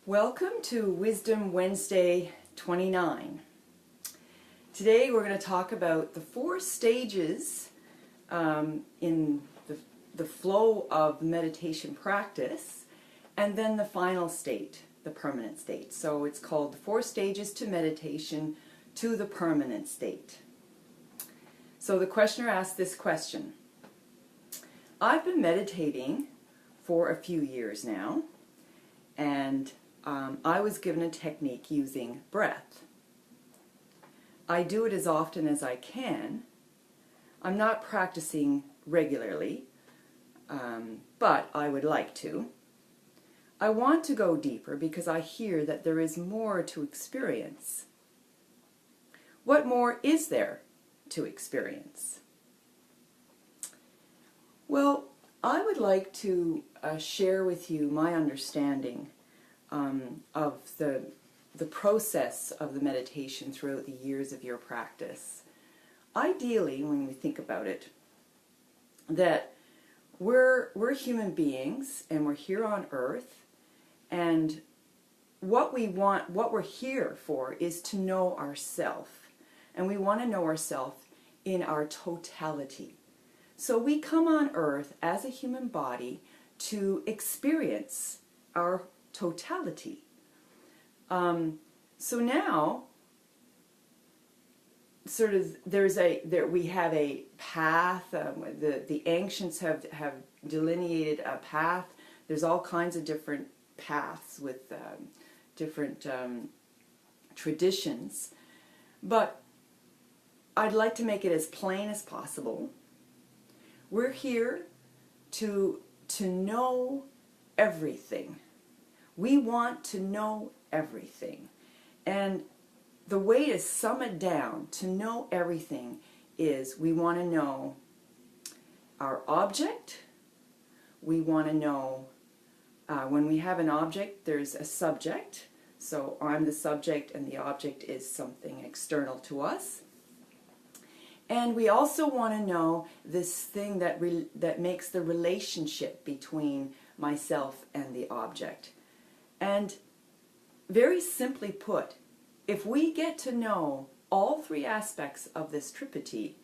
Welcome to Wisdom Wednesday 29. Today we're going to talk about the 4 stages in the flow of meditation practice, and then the final state, the permanent state. So it's called the 4 stages to meditation to the permanent state. So the questioner asked this question: I've been meditating for a few years now, and I was given a technique using breath. I do it as often as I can. I'm not practicing regularly, but I would like to. I want to go deeper because I hear that there is more to experience. What more is there to experience? Well, I would like to share with you my understanding of the process of the meditation throughout the years of your practice. Ideally, when we think about it, that we're human beings and we're here on earth, and what we're here for is to know ourselves, and we want to know ourselves in our totality. So we come on earth as a human body to experience our totality. So now, sort of, we have a path. The ancients have delineated a path. There's all kinds of different paths with different traditions, but I'd like to make it as plain as possible. We're here to know everything. We want to know everything. And the way to sum it down, to know everything, is we want to know our object. We want to know, when we have an object, there's a subject. So I'm the subject and the object is something external to us. And we also want to know this thing that makes the relationship between myself and the object. And very simply put, if we get to know all 3 aspects of this triptych,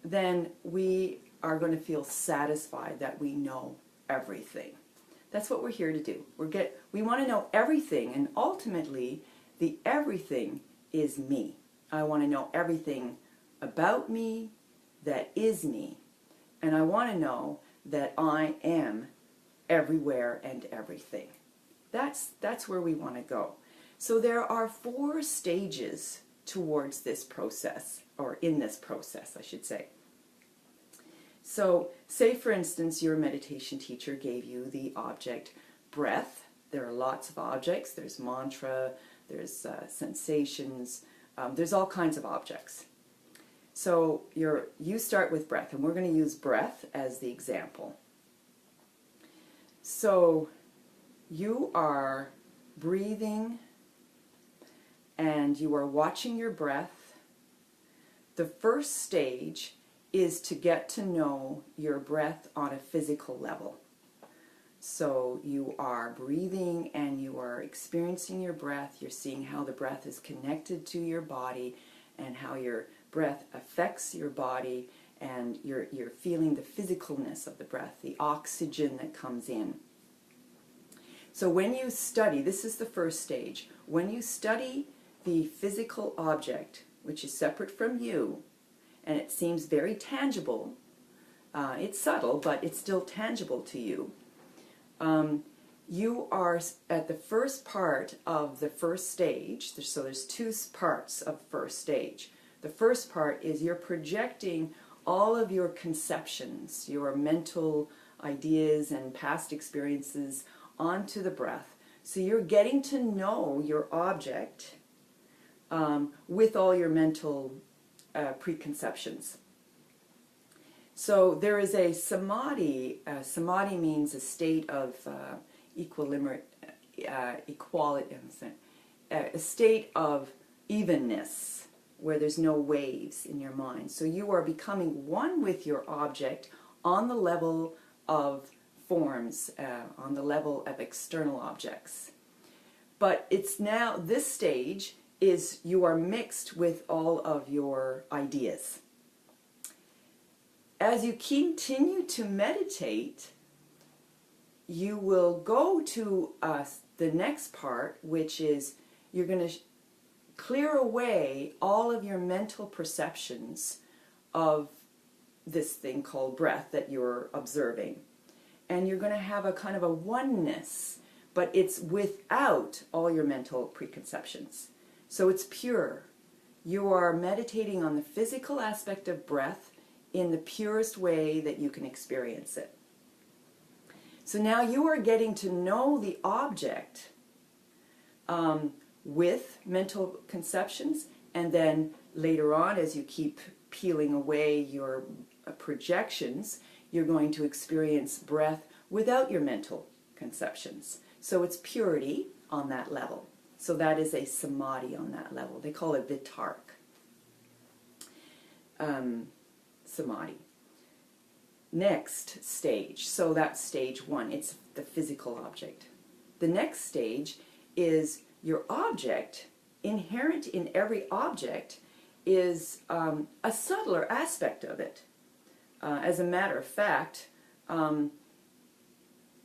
then we are going to feel satisfied that we know everything. That's what we're here to do. We want to know everything, and ultimately, the everything is me. I want to know everything about me that is me, and I want to know that I am everywhere and everything. That's where we want to go. So there are 4 stages towards this process, or in this process, I should say. So, say for instance, your meditation teacher gave you the object breath. There are lots of objects. There's mantra, there's sensations, there's all kinds of objects. So you start with breath, and we're going to use breath as the example. So you are breathing and you are watching your breath. The first stage is to get to know your breath on a physical level. So you are breathing and you are experiencing your breath. You're seeing how the breath is connected to your body and how your breath affects your body, and you're feeling the physicalness of the breath, the oxygen that comes in. So when you study, this is the first stage, when you study the physical object, which is separate from you, and it seems very tangible, it's subtle, but it's still tangible to you, you are at the first part of the first stage. So there's 2 parts of first stage. The first part is you're projecting all of your conceptions, your mental ideas and past experiences onto the breath. So you're getting to know your object with all your mental preconceptions. So there is a Samadhi. Samadhi means a state of equality, a state of evenness, where there's no waves in your mind. So you are becoming one with your object on the level of forms, on the level of external objects. But it's now, this stage is you are mixed with all of your ideas. As you continue to meditate, you will go to the next part, which is you're going to clear away all of your mental perceptions of this thing called breath that you're observing. And you're going to have a kind of a oneness, but it's without all your mental preconceptions. So it's pure. You are meditating on the physical aspect of breath in the purest way that you can experience it. So now you are getting to know the object with mental conceptions, and then later on, as you keep peeling away your projections, you're going to experience breath without your mental conceptions. So it's purity on that level. So that is a Samadhi on that level. They call it Vitark. Samadhi. Next stage, so that's stage one, it's the physical object. The next stage is your object. Inherent in every object is a subtler aspect of it. As a matter of fact,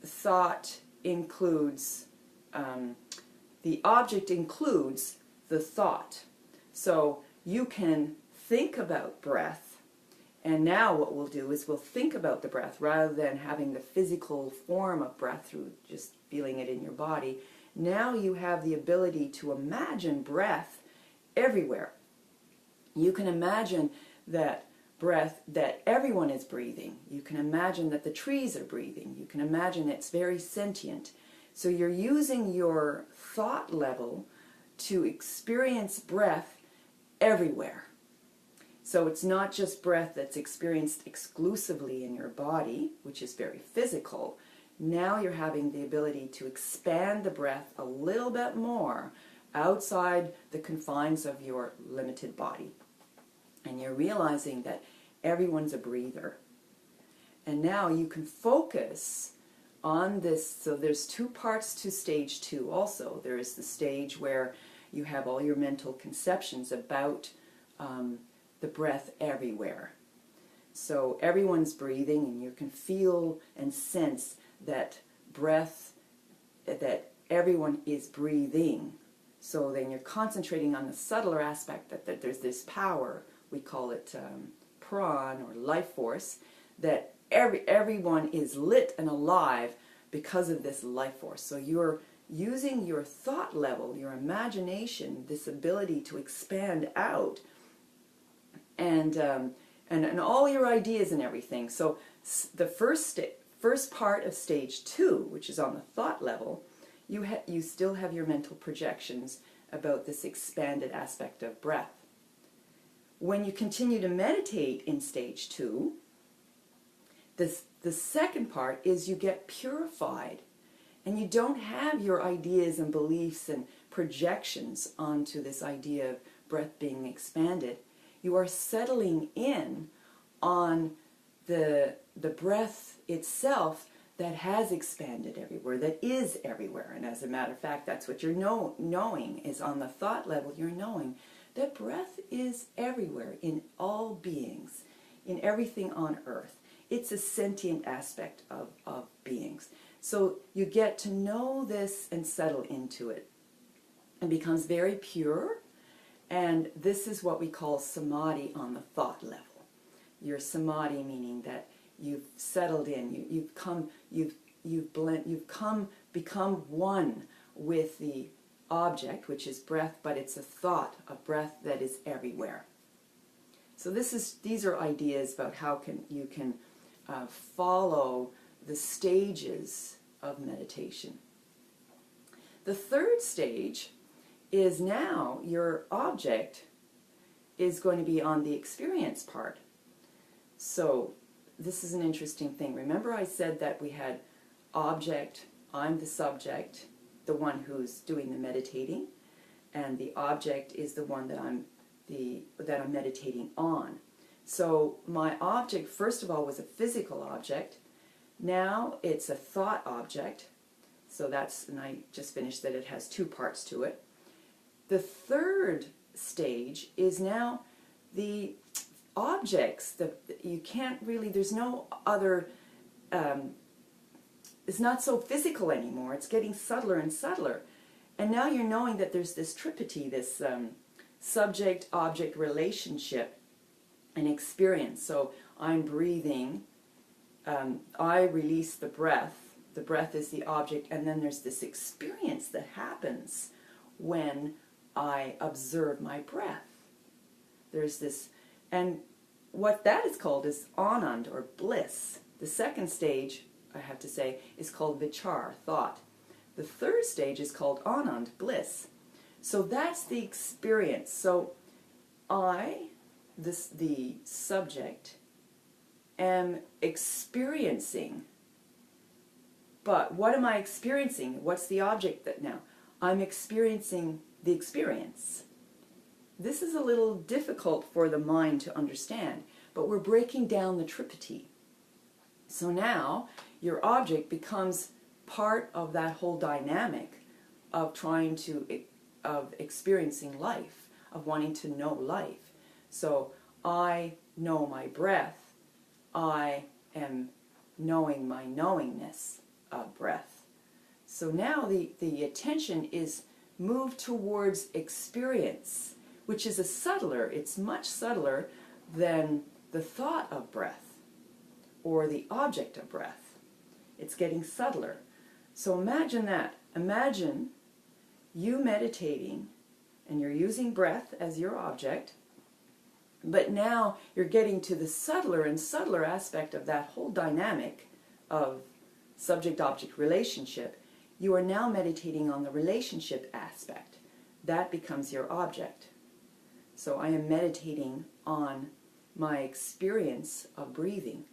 thought includes, the object includes the thought. So you can think about breath, and now what we'll do is we'll think about the breath rather than having the physical form of breath through just feeling it in your body. Now you have the ability to imagine breath everywhere. You can imagine that breath, that everyone is breathing. You can imagine that the trees are breathing. You can imagine it's very sentient. So you're using your thought level to experience breath everywhere. So it's not just breath that's experienced exclusively in your body, which is very physical. Now you're having the ability to expand the breath a little bit more outside the confines of your limited body. And you're realizing that everyone's a breather. And now you can focus on this. So there's two parts to stage two also. There is the stage where you have all your mental conceptions about the breath everywhere. So everyone's breathing, and you can feel and sense that breath, that everyone is breathing. So then you're concentrating on the subtler aspect that there's this power, we call it pran or life force, that everyone is lit and alive because of this life force. So you're using your thought level, your imagination, this ability to expand out, and all your ideas and everything. So the first part of stage two, which is on the thought level, you still have your mental projections about this expanded aspect of breath. When you continue to meditate in stage two, the second part is you get purified, and you don't have your ideas and beliefs and projections onto this idea of breath being expanded. You are settling in on the breath itself that has expanded everywhere, that is everywhere. And as a matter of fact, that's what you're knowing is on the thought level. You're knowing that breath is everywhere in all beings, in everything on earth. It's a sentient aspect of beings. So you get to know this and settle into it. It becomes very pure. And this is what we call Samadhi on the thought level. Your Samadhi meaning that you've settled in, become one with the object, which is breath, but it's a thought of breath that is everywhere. So these are ideas about how you can follow the stages of meditation. The third stage is now your object is going to be on the experience part. So this is an interesting thing. Remember I said that we had object, I'm the subject, the one who's doing the meditating, and the object is the one that I'm meditating on. So my object, first of all, was a physical object. Now it's a thought object. So that's, and I just finished that it has 2 parts to it. The third stage is now the objects that you can't really, there's no other, it's not so physical anymore. It's getting subtler and subtler. And now you're knowing that there's this tripity, this subject-object relationship and experience. So I'm breathing, I release the breath is the object, and then there's this experience that happens when I observe my breath. There's this, and what that is called is Anand, or bliss. The second stage, I have to say, is called vichar, thought. The third stage is called Anand, bliss. So that's the experience. So I, the subject, am experiencing. But what am I experiencing? What's the object that now? I'm experiencing the experience. This is a little difficult for the mind to understand, but we're breaking down the tripity. So now your object becomes part of that whole dynamic of trying to, of experiencing life, of wanting to know life. So I know my breath. I am knowing my knowingness of breath. So now the attention is moved towards experience, which is it's much subtler than the thought of breath or the object of breath. It's getting subtler. So imagine that. Imagine you meditating and you're using breath as your object, but now you're getting to the subtler and subtler aspect of that whole dynamic of subject-object relationship. You are now meditating on the relationship aspect. That becomes your object. So I am meditating on my experience of breathing.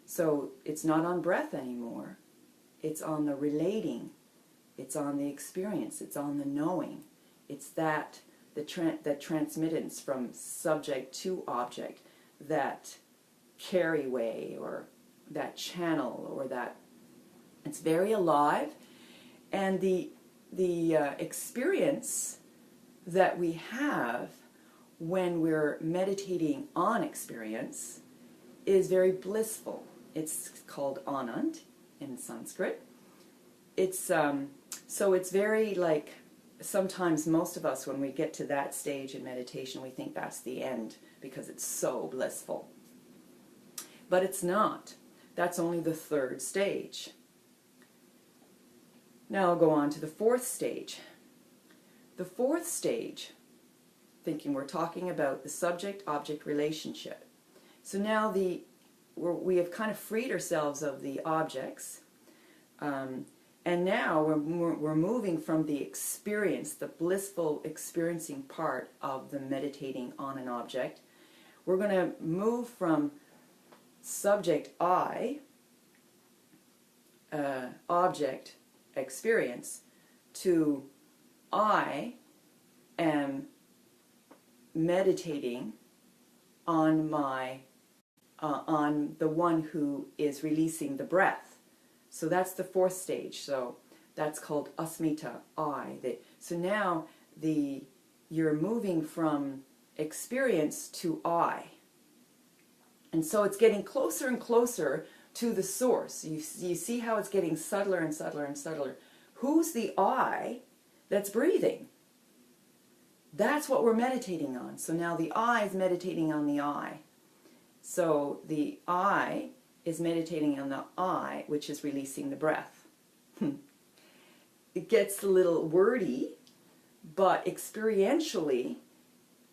So it's not on breath anymore. It's on the relating. It's on the experience. It's on the knowing. It's that transmittance from subject to object, that carryway, or that channel, or that it's very alive. And the experience that we have when we're meditating on experience is very blissful. It's called Anand in Sanskrit. It's so it's very like, sometimes most of us, when we get to that stage in meditation, we think that's the end because it's so blissful. But it's not. That's only the third stage. Now I'll go on to the fourth stage. The fourth stage, thinking we're talking about the subject-object relationship. So now we have kind of freed ourselves of the objects, and now we're moving from the experience, the blissful experiencing part of the meditating on an object. We're going to move from subject I, object experience, to I am meditating on on the one who is releasing the breath. So that's the fourth stage. So that's called asmita, I. So now you're moving from experience to I. And so it's getting closer and closer to the source. You see how it's getting subtler and subtler and subtler. Who's the I that's breathing? That's what we're meditating on. So now the I is meditating on the I. So the I is meditating on the I, which is releasing the breath. It gets a little wordy, but experientially,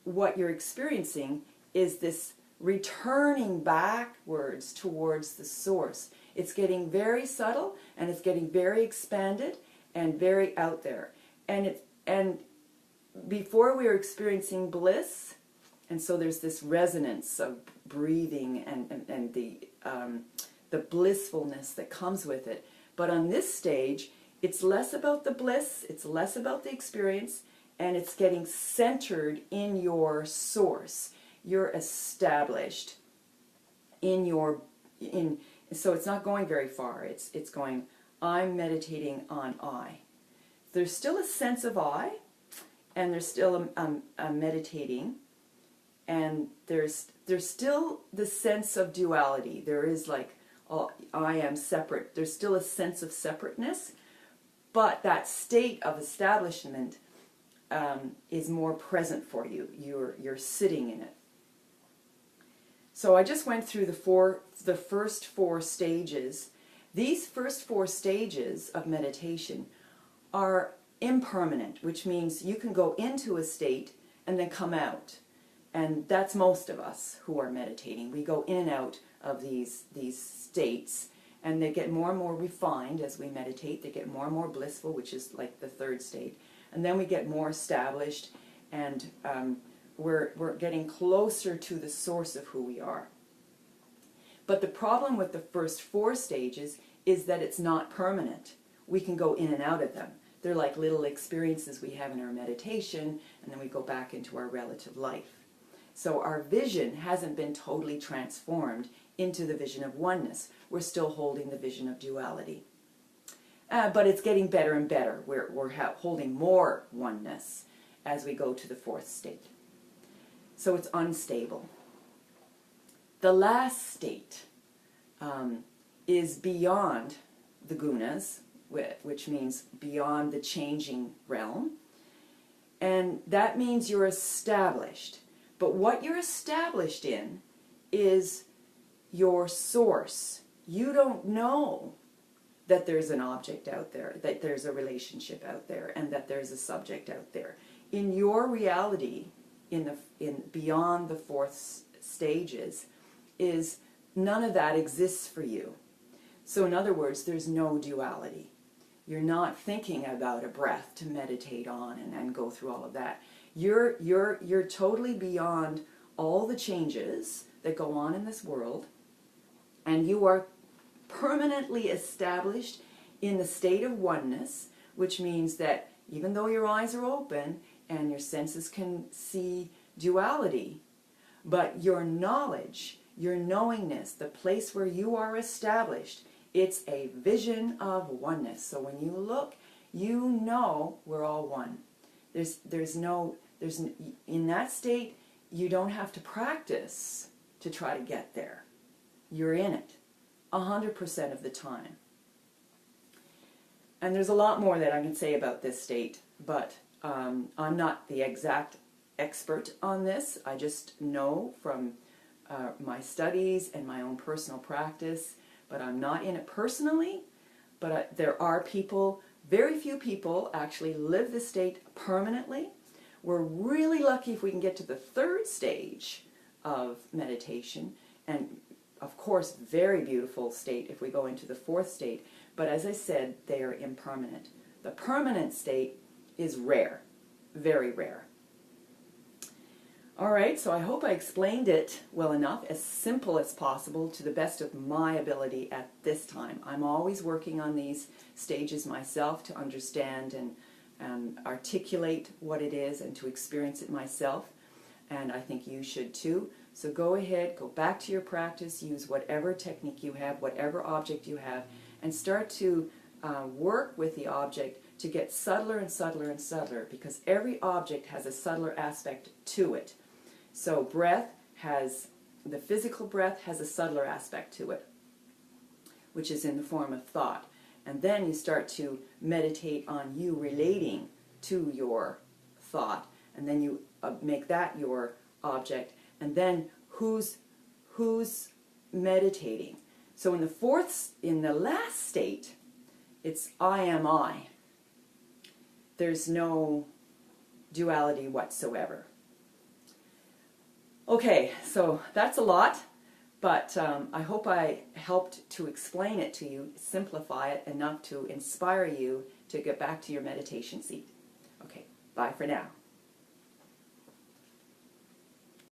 what you're experiencing is this returning backwards towards the source. It's getting very subtle, and it's getting very expanded and very out there. And before we were experiencing bliss, and so there's this resonance of breathing and the blissfulness that comes with it. But on this stage, it's less about the bliss, it's less about the experience, and it's getting centered in your source. You're established in so it's not going very far. It's going, I'm meditating on I. There's still a sense of I, and there's still a meditating, and there's still the sense of duality. There is like, oh, I am separate. There's still a sense of separateness, but that state of establishment is more present for you. You're sitting in it. So I just went through the first 4 stages. These first 4 stages of meditation are impermanent, which means you can go into a state and then come out. And that's most of us who are meditating. We go in and out of these states, and they get more and more refined as we meditate. They get more and more blissful, which is like the 3rd state. And then we get more established, and we're getting closer to the source of who we are. But the problem with the first 4 stages is that it's not permanent. We can go in and out of them. They're like little experiences we have in our meditation, and then we go back into our relative life. So our vision hasn't been totally transformed into the vision of oneness. We're still holding the vision of duality. But it's getting better and better. We're holding more oneness as we go to the 4th state. So it's unstable. The last state is beyond the gunas, which means beyond the changing realm. And that means you're established. But what you're established in is your source. You don't know that there's an object out there, that there's a relationship out there, and that there's a subject out there. In your reality, in beyond the 4th stages, is none of that exists for you. So in other words, there's no duality. You're not thinking about a breath to meditate on and go through all of that. You're totally beyond all the changes that go on in this world, and you are permanently established in the state of oneness, which means that even though your eyes are open and your senses can see duality, but your knowledge, your knowingness, the place where you are established, it's a vision of oneness. So when you look, you know we're all one. In that state, you don't have to practice to try to get there. You're in it 100% of the time. And there's a lot more that I can say about this state, but I'm not the exact expert on this. I just know from my studies and my own personal practice, but I'm not in it personally. But there are people, very few people actually live this state permanently. We're really lucky if we can get to the 3rd stage of meditation, and of course very beautiful state if we go into the 4th state, but as I said, they are impermanent. The permanent state is rare, very rare. Alright, so I hope I explained it well enough, as simple as possible, to the best of my ability at this time. I'm always working on these stages myself to understand and articulate what it is and to experience it myself, and I think you should too. So go ahead, go back to your practice, use whatever technique you have, whatever object you have, and start to work with the object to get subtler and subtler and subtler, because every object has a subtler aspect to it. So the physical breath has a subtler aspect to it, which is in the form of thought. And then you start to meditate on you relating to your thought, and then you make that your object, and then who's meditating. So in the last state, it's I am I. There's no duality whatsoever. Okay, so that's a lot, but I hope I helped to explain it to you, simplify it enough to inspire you to get back to your meditation seat. Okay, bye for now.